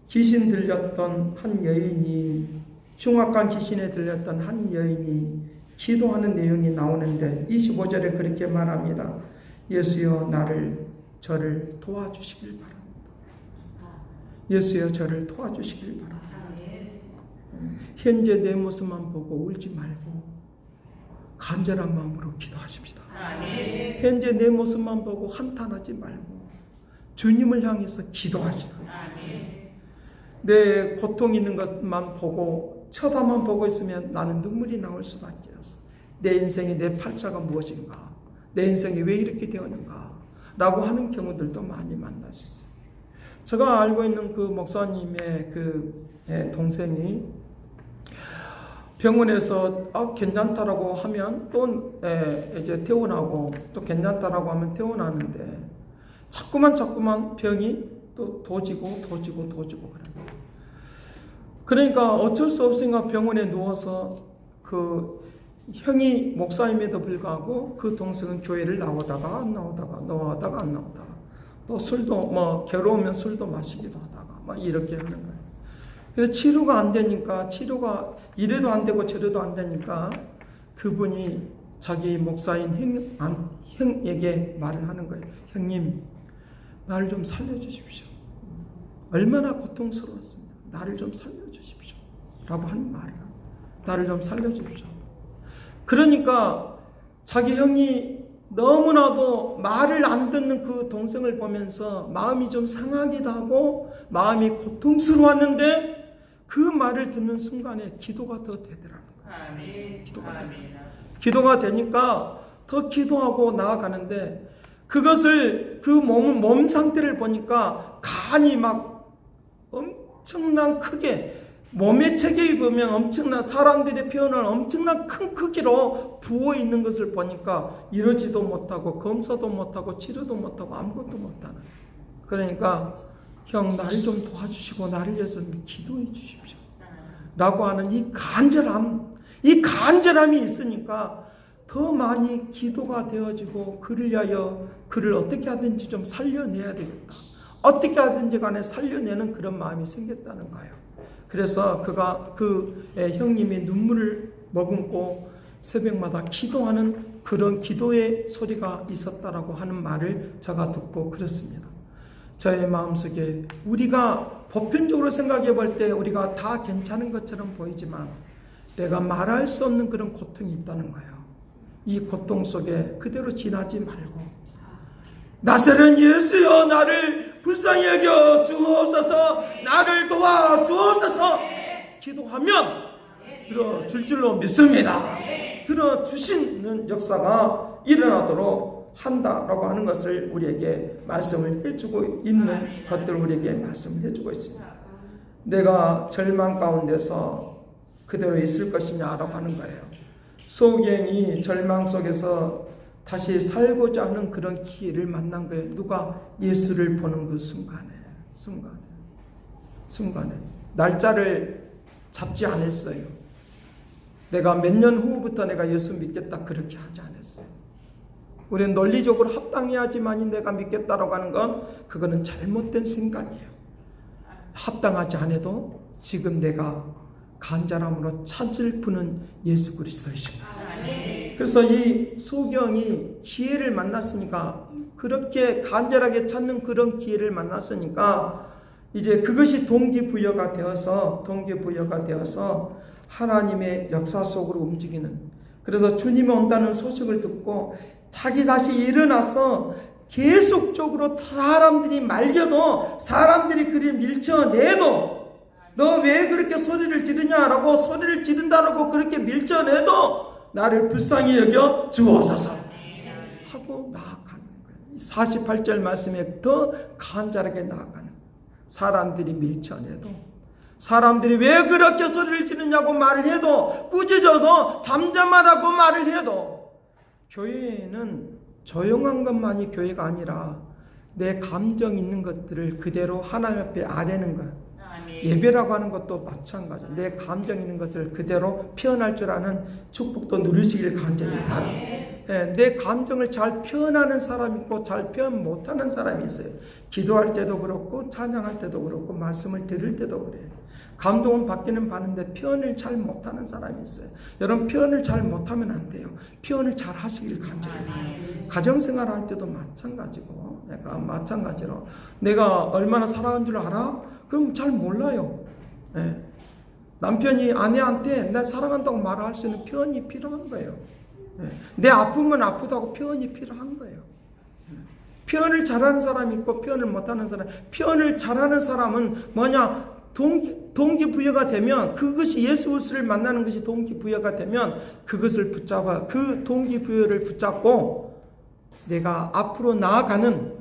귀신 들렸던 한 여인이 흉악한 귀신에 들렸던 한 여인이 기도하는 내용이 나오는데 25절에 그렇게 말합니다. 예수여 저를 도와주시길 바랍니다. 예수여 저를 도와주시길 바랍니다. 현재 내 모습만 보고 울지 말고 간절한 마음으로 기도하십시다. 현재 내 모습만 보고 한탄하지 말고 주님을 향해서 기도하시라. 내 고통 있는 것만 보고 쳐다만 보고 있으면 나는 눈물이 나올 수밖에 없어. 내 인생의 내 팔자가 무엇인가? 내 인생이 왜 이렇게 되었는가? 라고 하는 경우들도 많이 만날 수 있어요. 제가 알고 있는 그 목사님의 그 동생이 병원에서 괜찮다라고 하면 또 이제 퇴원하고, 또 괜찮다라고 하면 퇴원하는데 자꾸만 병이 또 도지고 그래요. 그러니까 어쩔 수 없으니까 병원에 누워서 그 형이 목사임에도 불구하고 그 동생은 교회를 나오다가 안 나오다가 또 술도 괴로우면 술도 마시기도 하다가 막 이렇게 하는 거예요. 그래서 치료가 안 되니까, 치료가 이래도 안 되고 저래도 안 되니까 그분이 자기 목사인 형에게 말을 하는 거예요. 형님, 나를 좀 살려주십시오. 얼마나 고통스러웠습니다. 나를 좀 살려주십시오. 라고 하는 말이야. 나를 좀 살려주십시오. 그러니까 자기 형이 너무나도 말을 안 듣는 그 동생을 보면서 마음이 좀 상하기도 하고 마음이 고통스러웠는데, 그 말을 듣는 순간에 기도가 더 되더라는 거예요. 기도가 되니까 더 기도하고 나아가는데, 그것을 그 몸 상태를 보니까 간이 막 엄청난 크게, 몸에 체격이 보면 엄청난, 사람들의 표현을 엄청난 큰 크기로 부어 있는 것을 보니까 이러지도 못하고 검사도 못하고 치료도 못하고 아무것도 못하는. 그러니까 형, 나를 좀 도와주시고 나를 위해서 기도해 주십시오 라고 하는 이 간절함이 있으니까 더 많이 기도가 되어지고, 그를 위하여 그를 어떻게 하든지 좀 살려내야 되겠다, 어떻게 하든지 간에 살려내는 그런 마음이 생겼다는 거예요. 그래서 그 형님이 눈물을 머금고 새벽마다 기도하는 그런 기도의 소리가 있었다라고 하는 말을 제가 듣고 그렇습니다. 저의 마음속에 우리가 보편적으로 생각해 볼 때 우리가 다 괜찮은 것처럼 보이지만 내가 말할 수 없는 그런 고통이 있다는 거예요. 이 고통 속에 그대로 지나지 말고, 나사렛 예수여, 나를 불쌍히 여겨 주옵소서, 나를 도와 주옵소서 기도하면 들어줄 줄로 믿습니다. 들어주시는 역사가 일어나도록 한다라고 하는 것을 우리에게 말씀을 해주고 있는 것들을 우리에게 말씀을 해주고 있습니다. 내가 절망 가운데서 그대로 있을 것이냐라고 하는 거예요. 소경이 절망 속에서 다시 살고자 하는 그런 기회를 만난 거예요. 누가? 예수를 보는 그 순간에 날짜를 잡지 않았어요. 내가 몇 년 후부터 내가 예수 믿겠다 그렇게 하지 않았어요. 우리는 논리적으로 합당해야지만이 내가 믿겠다라고 하는 건 그거는 잘못된 생각이에요. 합당하지 않아도 지금 내가 간절함으로 찾을 분은 예수 그리스도이십니다. 그래서 이 소경이 기회를 만났으니까, 그렇게 간절하게 찾는 그런 기회를 만났으니까 이제 그것이 동기부여가 되어서 하나님의 역사 속으로 움직이는, 그래서 주님이 온다는 소식을 듣고 자기 다시 일어나서 계속적으로 사람들이 말려도, 사람들이 그리 밀쳐내도, 너 왜 그렇게 소리를 지르냐라고, 소리를 지른다라고 그렇게 밀쳐내도 나를 불쌍히 여겨 주옵소서 하고 나아가는 거예요. 48절 말씀에 더 간절하게 나아가는, 사람들이 밀쳐내도, 사람들이 왜 그렇게 소리를 지르냐고 말을 해도, 꾸짖어도, 잠잠하라고 말을 해도, 교회는 조용한 것만이 교회가 아니라 내 감정 있는 것들을 그대로 하나님 앞에 아뢰는 거예요. 예배라고 하는 것도 마찬가지예요. 내 감정 있는 것을 그대로 표현할 줄 아는 축복도 누리시길 간절히 바랍니다. 내 감정을 잘 표현하는 사람이 있고 잘 표현 못하는 사람이 있어요. 기도할 때도 그렇고 찬양할 때도 그렇고 말씀을 들을 때도 그래요. 감동은 받기는 받는데 표현을 잘 못하는 사람이 있어요. 여러분, 표현을 잘 못하면 안 돼요. 표현을 잘 하시길 간절히 바랍니다. 가정생활 할 때도 마찬가지고, 마찬가지로 내가 얼마나 사랑한 줄 알아? 그럼 잘 몰라요. 남편이 아내한테 나 사랑한다고 말할 수 있는 표현이 필요한 거예요. 내 아프면 아프다고 표현이 필요한 거예요. 표현을 잘하는 사람이 있고 표현을 못하는 사람. 표현을 잘하는 사람은 뭐냐? 동기부여가 되면, 그것이 예수를 만나는 것이 동기부여가 되면 그것을 붙잡아, 그 동기부여를 붙잡고 내가 앞으로 나아가는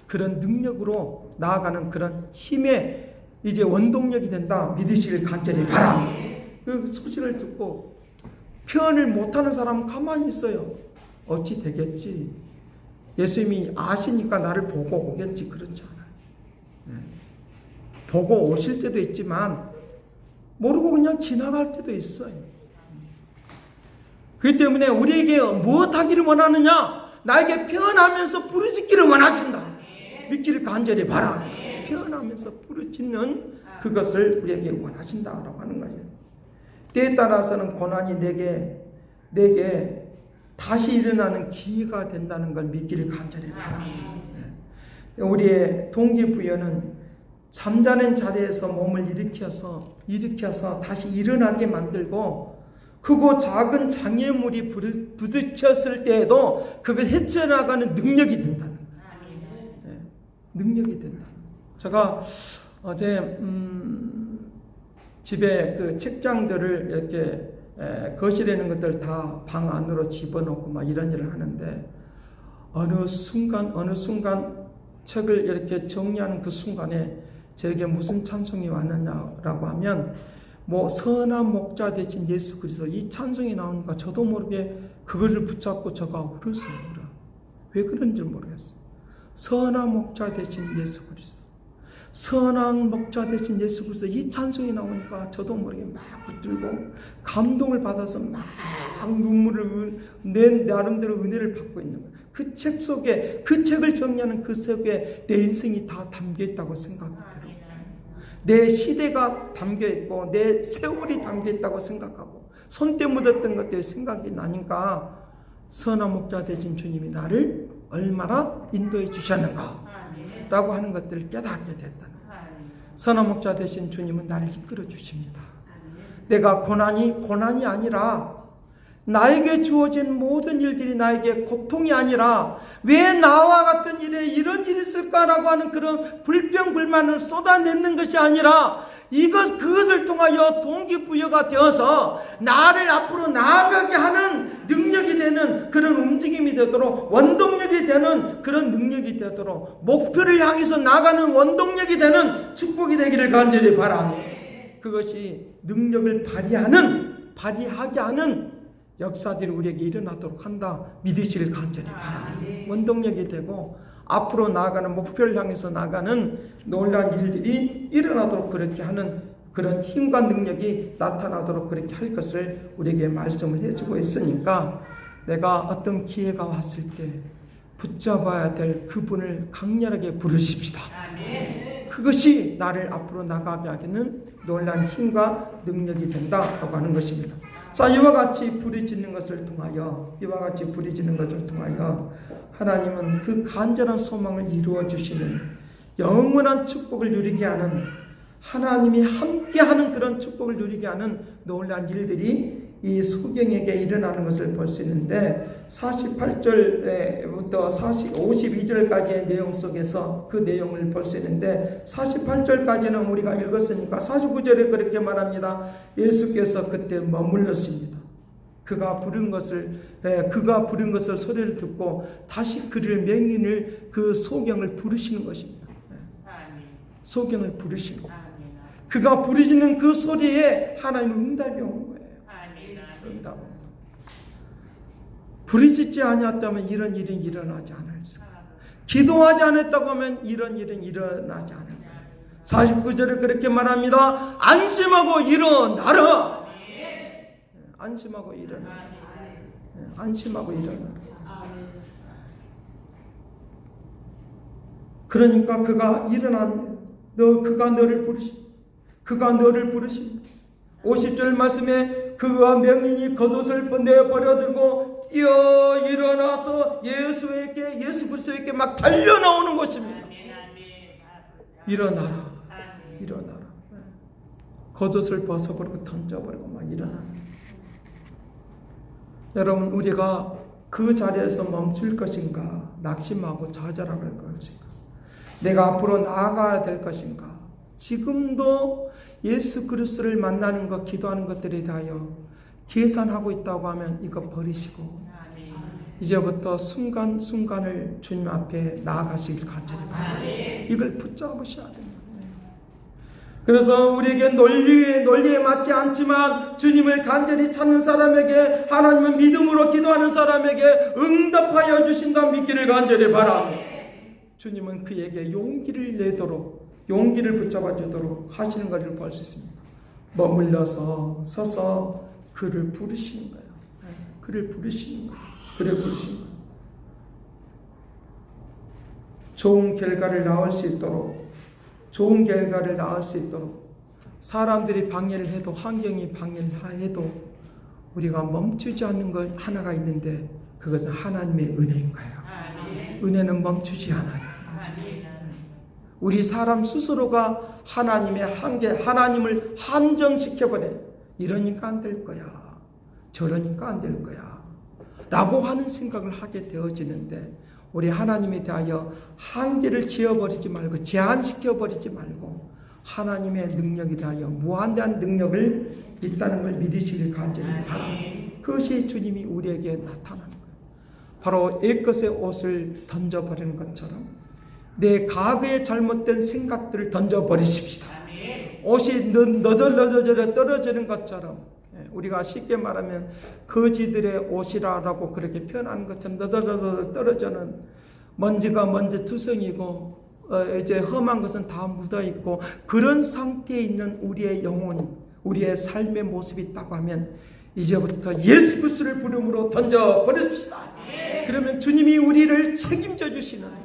그런 능력으로 나아가는 그런 힘의 이제 원동력이 된다 믿으시길 간절히 바랍니다. 그 소식을 듣고 표현을 못하는 사람은 가만히 있어요. 어찌 되겠지. 예수님이 아시니까 나를 보고 오겠지. 그렇지 않아요. 보고 오실 때도 있지만 모르고 그냥 지나갈 때도 있어요. 그렇기 때문에 우리에게 무엇하기를 원하느냐? 나에게 표현하면서 부르짖기를 원하신다. 믿기를 간절히 바라. 표현하면서 부르짖는 그것을 우리에게 원하신다라고 하는 거예요. 때에 따라서는 고난이 내게 다시 일어나는 기회가 된다는 걸 믿기를 간절히 바라. 우리의 동기부여는 잠자는 자리에서 몸을 일으켜서 다시 일어나게 만들고 크고 작은 장애물이 부딪혔을 때에도 그걸 헤쳐나가는 능력이 된다는 거예요. 능력이 된다는 거예요. 제가 어제 집에 그 책장들을 이렇게 거실에 있는 것들 다 방 안으로 집어넣고 막 이런 일을 하는데 어느 순간 책을 이렇게 정리하는 그 순간에 저에게 무슨 찬송이 왔느냐라고 하면 뭐 선한 목자 되신 예수 그리스도 이 찬송이 나오니까 저도 모르게 그거를 붙잡고 저가 울었어요. 왜 그런지 모르겠어요. 선한 목자 되신 예수 그리스도, 선한 목자 되신 예수 그리스도 이 찬송이 나오니까 저도 모르게 막 붙들고 감동을 받아서 막 눈물을 내 나름대로 은혜를 받고 있는 거예요. 그 책 속에 그 책을 정리하는 그 속에 내 인생이 다 담겨 있다고 생각이 들어요. 내 시대가 담겨있고 내 세월이 담겨있다고 생각하고 손때 묻었던 것들이 생각이 나니까 선한 목자 되신 주님이 나를 얼마나 인도해 주셨는가 라고 하는 것들을 깨닫게 됐다는 거예요. 선한 목자 되신 주님은 나를 이끌어 주십니다. 내가 고난이 아니라 나에게 주어진 모든 일들이 나에게 고통이 아니라 왜 나와 같은 일에 이런 일이 있을까라고 하는 그런 불평불만을 쏟아내는 것이 아니라 그것을 통하여 동기부여가 되어서 나를 앞으로 나아가게 하는 능력이 되는 그런 움직임이 되도록 원동력이 되는 그런 능력이 되도록 목표를 향해서 나가는 원동력이 되는 축복이 되기를 간절히 바랍니다. 그것이 능력을 발휘하게 하는 역사들이 우리에게 일어나도록 한다. 믿으시길 간절히 바랍니다. 원동력이 되고 앞으로 나아가는 목표를 향해서 나가는 놀라운 일들이 일어나도록 그렇게 하는 그런 힘과 능력이 나타나도록 그렇게 할 것을 우리에게 말씀을 해주고 있으니까 내가 어떤 기회가 왔을 때 붙잡아야 될 그분을 강렬하게 부르십시다. 그것이 나를 앞으로 나가게 하는 놀라운 힘과 능력이 된다고 하는 것입니다. 자, 이와 같이 부르짖는 것을 통하여 하나님은 그 간절한 소망을 이루어 주시는 영원한 축복을 누리게 하는 하나님이 함께하는 그런 축복을 누리게 하는 놀라운 일들이 이 소경에게 일어나는 것을 볼 수 있는데 48절부터 52절까지의 내용 속에서 그 내용을 볼 수 있는데 48절까지는 우리가 읽었으니까 49절에 그렇게 말합니다. 예수께서 그때 머물렀습니다. 그가 부른 것을 소리를 듣고 다시 그를 맹인을 그 소경을 부르시는 것입니다. 소경을 부르시고 그가 부르짖는 그 소리에 하나님의 응답이 온 거예요. 응답. 부르짖지 아니었다면 이런 일은 일어나지 않을 수. 기도하지 않았다고 하면 이런 일은 일어나지 않을 거예요. 49절에 그렇게 말합니다. 안심하고 일어나라. 안심하고 일어나라. 안심하고 일어나라. 그러니까 그가 너를 부르십니다. 50절 말씀에 그와 명인이 겉옷을 내버려 들고 뛰어 일어나서 예수 그리스도에게 막 달려 나오는 것입니다. 일어나라. 겉옷을 벗어버리고 던져버리고 막 일어나는. 여러분, 우리가 그 자리에서 멈출 것인가, 낙심하고 좌절할 것인가, 내가 앞으로 나아가야 될 것인가, 지금도 예수 그리스도를 만나는 것, 기도하는 것들에 대하여 계산하고 있다고 하면 이거 버리시고 이제부터 순간순간을 주님 앞에 나아가시길 간절히 바랍니다. 이걸 붙잡으셔야 됩니다. 그래서 우리에게 논리에 맞지 않지만 주님을 간절히 찾는 사람에게, 하나님은 믿음으로 기도하는 사람에게 응답하여 주신다 믿기를 간절히 바랍니다. 주님은 그에게 용기를 내도록, 용기를 붙잡아 주도록 하시는 것을 볼 수 있습니다. 머물러서 서서 그를 부르시는 거예요. 그를 부르시는 거예요. 그를 부르시는 거예요. 좋은 결과를 낳을 수 있도록, 좋은 결과를 낳을 수 있도록 사람들이 방해를 해도, 환경이 방해를 해도 우리가 멈추지 않는 것 하나가 있는데 그것은 하나님의 은혜인 거예요. 은혜는 멈추지 않아요. 우리 사람 스스로가 하나님의 한계, 하나님을 한정시켜버려요. 이러니까 안 될 거야, 저러니까 안 될 거야 라고 하는 생각을 하게 되어지는데, 우리 하나님에 대하여 한계를 지어버리지 말고, 제한시켜버리지 말고 하나님의 능력에 대하여 무한대한 능력을 있다는 걸 믿으시길 간절히 바랍니다. 그것이 주님이 우리에게 나타나는 거예요. 바로 옛것의 옷을 던져버리는 것처럼 내 과거의 잘못된 생각들을 던져버리십시다. 옷이 너덜너덜 떨어지는 것처럼, 우리가 쉽게 말하면 거지들의 옷이라고 그렇게 표현하는 것처럼 너덜너덜 떨어지는, 먼지가 먼지 투성이고 이제 험한 것은 다 묻어있고 그런 상태에 있는 우리의 영혼, 우리의 삶의 모습이 있다고 하면 이제부터 예수 그리스도를 부름으로 던져버리십시다. 그러면 주님이 우리를 책임져 주시는,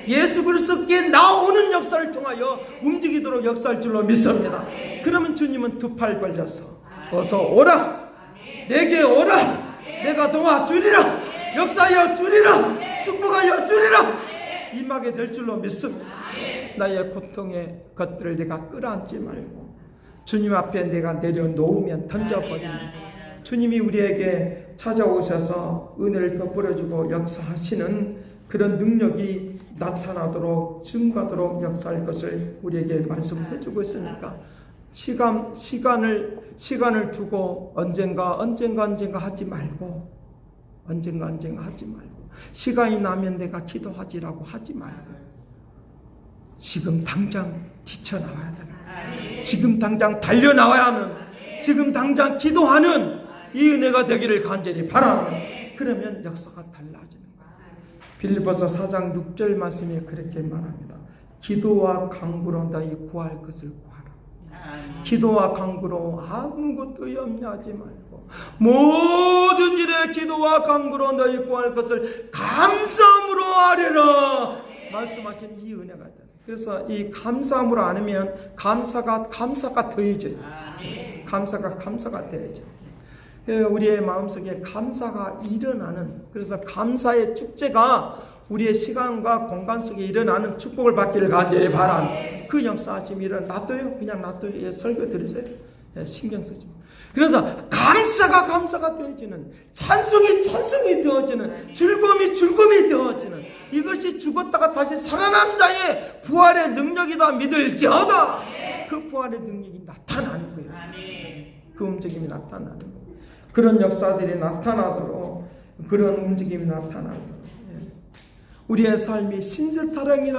예수 그리스도께 나오는 역사를 통하여 움직이도록 역사할 줄로 믿습니다. 그러면 주님은 두 팔 벌려서 어서 오라, 내게 오라, 내가 도와주리라, 역사하여 주리라, 축복하여 주리라 임하게 될 줄로 믿습니다. 나의 고통의 것들을 내가 끌어안지 말고 주님 앞에 내가 내려놓으면, 던져버리면 주님이 우리에게 찾아오셔서 은혜를 베풀어주고 역사하시는 그런 능력이 나타나도록, 증가하도록 역사할 것을 우리에게 말씀해 주고 있으니까 시간을 두고 언젠가 하지 말고, 시간이 나면 내가 기도하지라고 하지 말고 지금 당장 뛰쳐나와야 되는, 지금 당장 달려나와야 하는, 지금 당장 기도하는 이 은혜가 되기를 간절히 바랍니다. 그러면 역사가 달라지는 거예요. 빌립보서 4장 6절 말씀에 그렇게 말합니다. 기도와 간구로 너희 구할 것을 구하라. 기도와 간구로 아무것도 염려하지 말고 모든 일에 기도와 간구로 너희 구할 것을 감사함으로 하리라 말씀하신 이 은혜가 있다. 그래서 이 감사함으로 안 하면 감사가 더해져요. 감사가 더해져요. 우리의 마음속에 감사가 일어나는, 그래서 감사의 축제가 우리의 시간과 공간 속에 일어나는 축복을 받기를 간절히 바랍니다. 그 역사하심이 놔둬요. 그냥 놔둬요. 설교 들으세요. 신경 쓰지 마. 그래서 감사가 되어지는, 찬송이 되어지는, 즐거움이 되어지는, 이것이 죽었다가 다시 살아난 자의 부활의 능력이다 믿을지어다. 그 부활의 능력이 나타나는 거예요. 그 움직임이 나타나는 거예요. 그런 역사들이 나타나도록, 그런 움직임이 나타나도록 우리의 삶이 신세타령만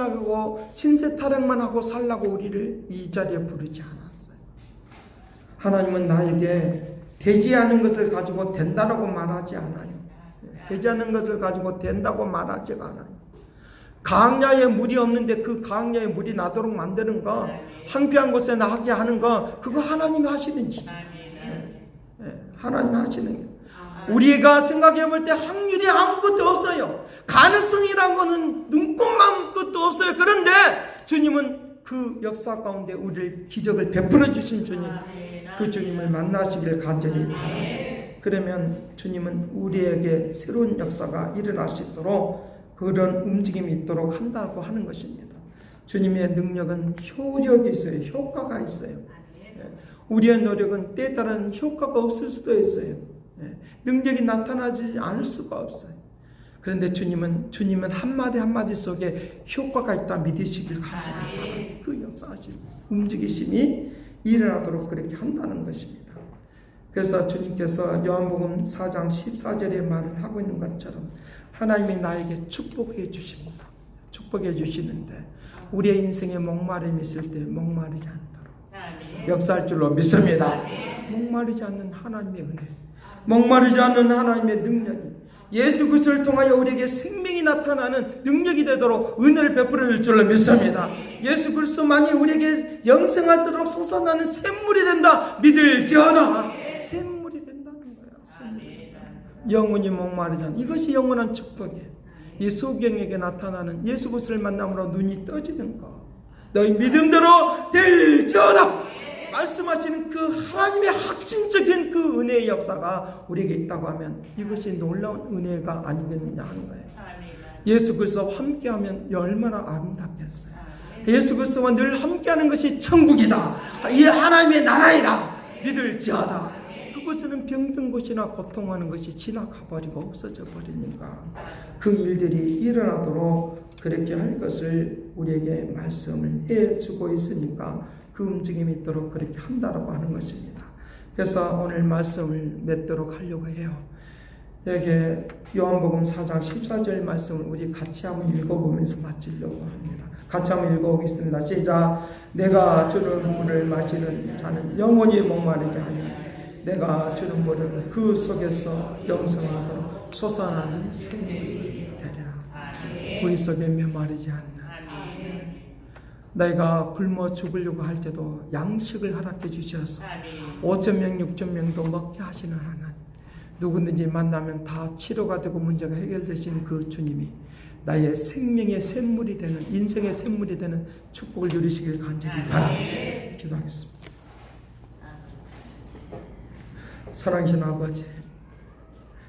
하고 살라고 우리를 이 자리에 부르지 않았어요. 하나님은 나에게 되지 않은 것을 가지고 된다고 말하지 않아요. 되지 않은 것을 가지고 된다고 말하지 않아요. 강야에 물이 없는데 그 강야에 물이 나도록 만드는 거, 황폐한 곳에 나게 하는 거, 그거 하나님이 하시는 짓이에요. 하나님이 하시는 게, 우리가 생각해 볼 때 확률이 아무것도 없어요. 가능성이라고는 눈꼽만것도 없어요. 그런데 주님은 그 역사 가운데 우리를 기적을 베풀어 주신 주님, 그 주님을 만나시길 간절히 바랍니다. 그러면 주님은 우리에게 새로운 역사가 일어날 수 있도록 그런 움직임이 있도록 한다고 하는 것입니다. 주님의 능력은 효력이 있어요. 효과가 있어요. 우리의 노력은 때에 따른 효과가 없을 수도 있어요. 능력이 나타나지 않을 수가 없어요. 그런데 주님은 한마디 한마디 속에 효과가 있다 믿으시길 간절히 바랍니다. 그 역사하심, 움직이심이 일어나도록 그렇게 한다는 것입니다. 그래서 주님께서 요한복음 4장 14절에 말을 하고 있는 것처럼 하나님이 나에게 축복해 주십니다. 축복해 주시는데 우리의 인생에 목마름이 있을 때 목마르지 않도록, 역사할 줄로 믿습니다. 목마르지 않는 하나님의 은혜, 목마르지 않는 하나님의 능력이 예수 그리스도를 통하여 우리에게 생명이 나타나는 능력이 되도록 은혜를 베풀어 줄 줄로 믿습니다. 예수 그리스도만이 우리에게 영생하도록 솟아나는 샘물이 된다 믿을지어다. 샘물이 된다는 거야. 샘물. 영원히 목마르지 않는, 이것이 영원한 축복이에요. 이 소경에게 나타나는 예수 그리스도를 만남으로 눈이 떠지는 것, 너희 믿음대로 될지어다 말씀하시는 그 하나님의 확신적인 그 은혜의 역사가 우리에게 있다고 하면 이것이 놀라운 은혜가 아니겠느냐 하는 거예요. 예수 그리스도와 함께하면 얼마나 아름답겠어요. 예수 그리스도와 늘 함께하는 것이 천국이다, 이 하나님의 나라이다 믿을지어다. 그것은 병든 곳이나 고통하는 것이 지나가버리고 없어져 버리니까 그 일들이 일어나도록 그렇게 할 것을 우리에게 말씀을 해주고 있으니까 그 움직임이 있도록 그렇게 한다라고 하는 것입니다. 그래서 오늘 말씀을 맺도록 하려고 해요. 여기 요한복음 4장 14절 말씀을 우리 같이 한번 읽어보면서 마치려고 합니다. 같이 한번 읽어보겠습니다. 시작. 내가 주는 물을 마시는 자는 영원히 목마르지 아니하니 내가 주는 물을 그 속에서 영생하도록 솟아나는 샘물이 되리라. 우리 속에 메마르지 않는, 내가 굶어 죽으려고 할 때도 양식을 허락해 주셔서 5,000명 6,000명도 먹게 하시는 하나님, 누구든지 만나면 다 치료가 되고 문제가 해결되시는 그 주님이 나의 생명의 샘물이 되는, 인생의 샘물이 되는 축복을 누리시길 간절히 바랍니다. 기도하겠습니다. 사랑하신 아버지,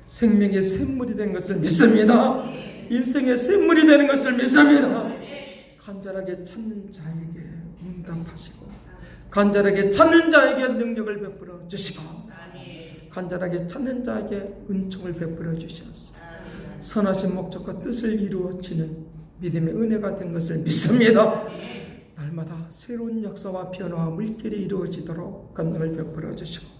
생명의 샘물이 된 것을 믿습니다. 인생의 샘물이 되는 것을 믿습니다. 간절하게 찾는 자에게 응답하시고 간절하게 찾는 자에게 능력을 베풀어 주시고 간절하게 찾는 자에게 은총을 베풀어 주셔서 선하신 목적과 뜻을 이루어지는 믿음의 은혜가 된 것을 믿습니다. 날마다 새로운 역사와 변화와 물길이 이루어지도록 감동을 베풀어 주시고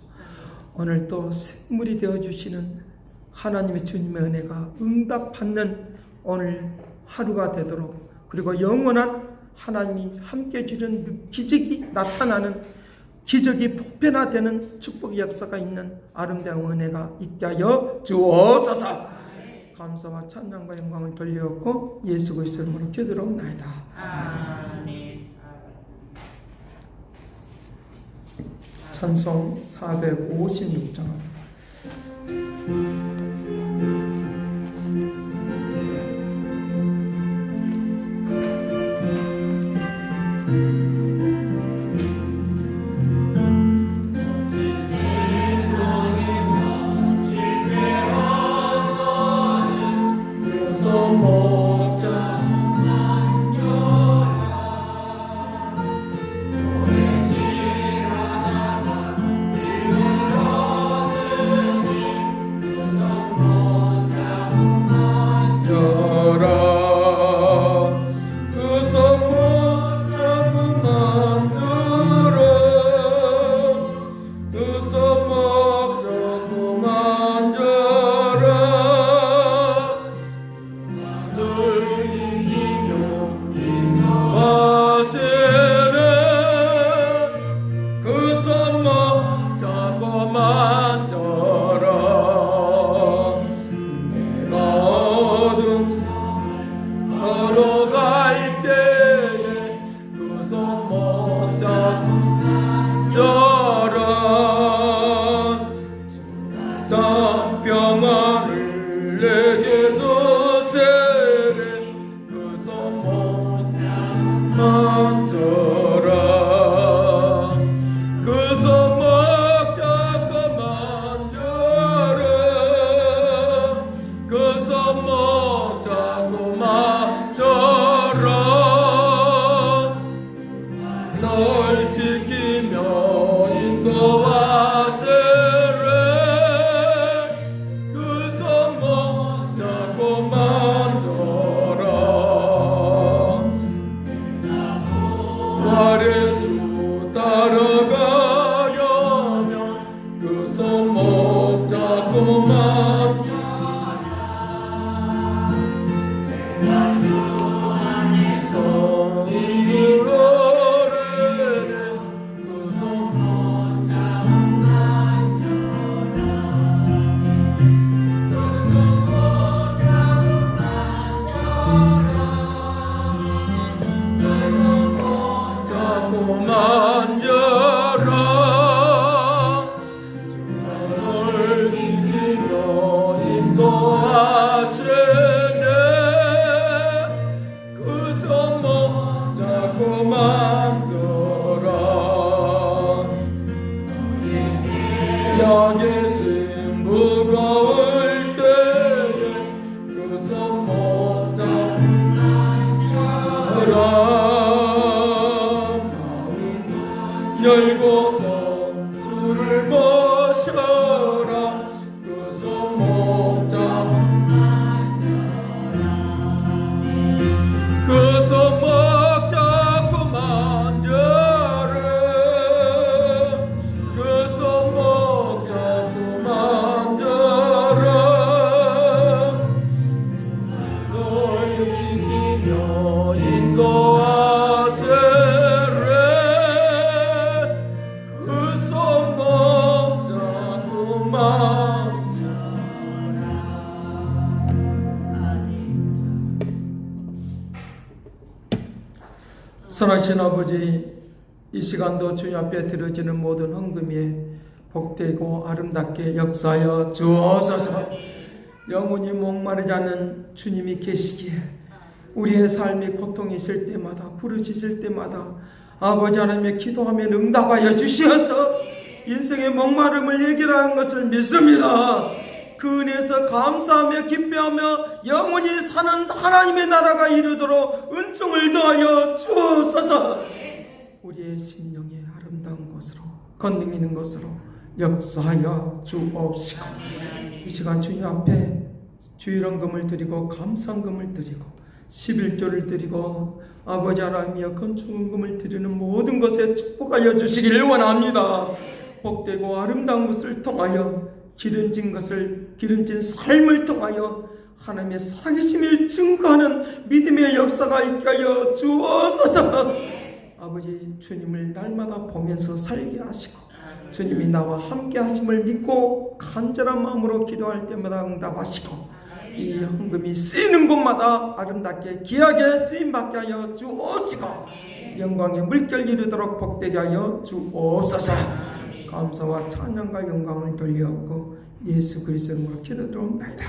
오늘 또 샘물이 되어주시는 하나님의 주님의 은혜가 응답받는 오늘 하루가 되도록, 그리고 영원한 하나님이 함께 주는 기적이 나타나는, 기적이 보편화되는 축복의 역사가 있는 아름다운 은혜가 있게 하여 주옵소서. 감사와 찬양과 영광을 돌려놓고 예수 그리스도 이름으로 기도드리옵나이다. 아멘. 찬송 456장. 널 지키며 이곳서 주를 모셔라 그 손목자 그 손목 잡고 만져라 그 손목 잡고 만져라 널 지키며 인도하세래 그 손목 잡고 만져라. 선하신 아버지, 이 시간도 주님 앞에 드려지는 모든 헌금에 복되고 아름답게 역사하여 주옵소서. 영원히 목마르지 않는 주님이 계시기에 우리의 삶이 고통이 있을 때마다 부르짖을 때마다 아버지 하나님의 기도하면 응답하여 주시어서 인생의 목마름을 해결하는 것을 믿습니다. 그 은혜에서 감사하며 기뻐하며 영원히 사는 하나님의 나라가 이르도록 은총을 더하여 주옵소서. 우리의 심령의 아름다운 것으로 권능 있는 것으로 역사하여 주옵시고 이 시간 주님 앞에 주일헌금을 드리고 감사헌금을 드리고 11조를 드리고 아버지 하나님이여 건축헌금을 드리는 모든 것에 축복하여 주시기를 원합니다. 복되고 아름다운 것을 통하여 기름진 삶을 통하여 하나님의 살아계심을 증거하는 믿음의 역사가 있게 하여 주옵소서. 아버지 주님을 날마다 보면서 살게 하시고 주님이 나와 함께 하심을 믿고 간절한 마음으로 기도할 때마다 응답하시고 이 헌금이 쓰이는 곳마다 아름답게 귀하게 쓰임받게 하여 주옵시고 영광의 물결 이르도록 복되게 하여 주옵소서. 감사와 찬양과 영광을 돌려오고 예수 그리스도의 이름으로 기도드리옵나이다.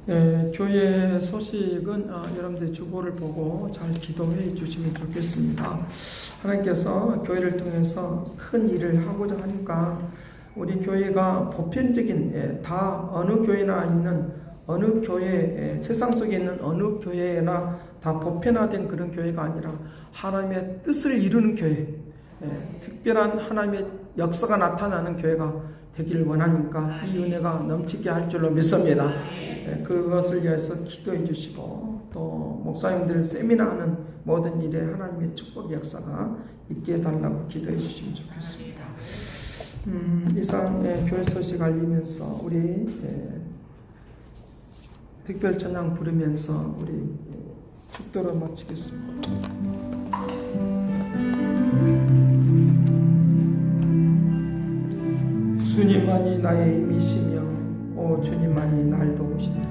네, 교회 소식은 여러분들의 주보를 보고 잘 기도해 주시면 좋겠습니다. 하나님께서 교회를 통해서 큰 일을 하고자 하니까 우리 교회가 보편적인 다 어느 교회나 있는 어느 교회 세상 속에 있는 어느 교회나 다 보편화된 그런 교회가 아니라 하나님의 뜻을 이루는 교회, 특별한 하나님의 역사가 나타나는 교회가 되기를 원하니까 이 은혜가 넘치게 할 줄로 믿습니다. 그것을 위해서 기도해 주시고 또 목사님들 세미나하는 모든 일에 하나님의 축복의 역사가 있게 해달라고 기도해 주시면 좋겠습니다. 이상 교회 소식 알리면서 우리 특별 찬양 부르면서 우리 축도를 마치겠습니다. 주님만이 나의 힘이시며 오 주님만이 날 도우시네.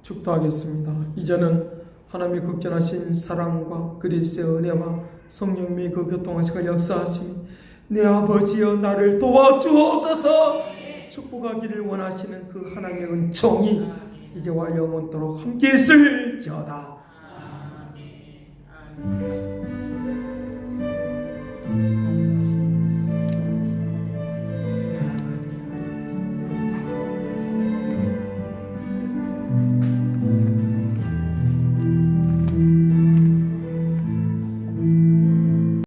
축도하겠습니다. 이제는 하나님의 극전하신 사랑과 그리스도의 은혜와 성령님의 그 교통하시고 역사하심이 내 아버지여 나를 도와주옵소서. 축복하기를 원하시는 그 하나님의 은총이 이제와 영원토록 함께 있을지어다.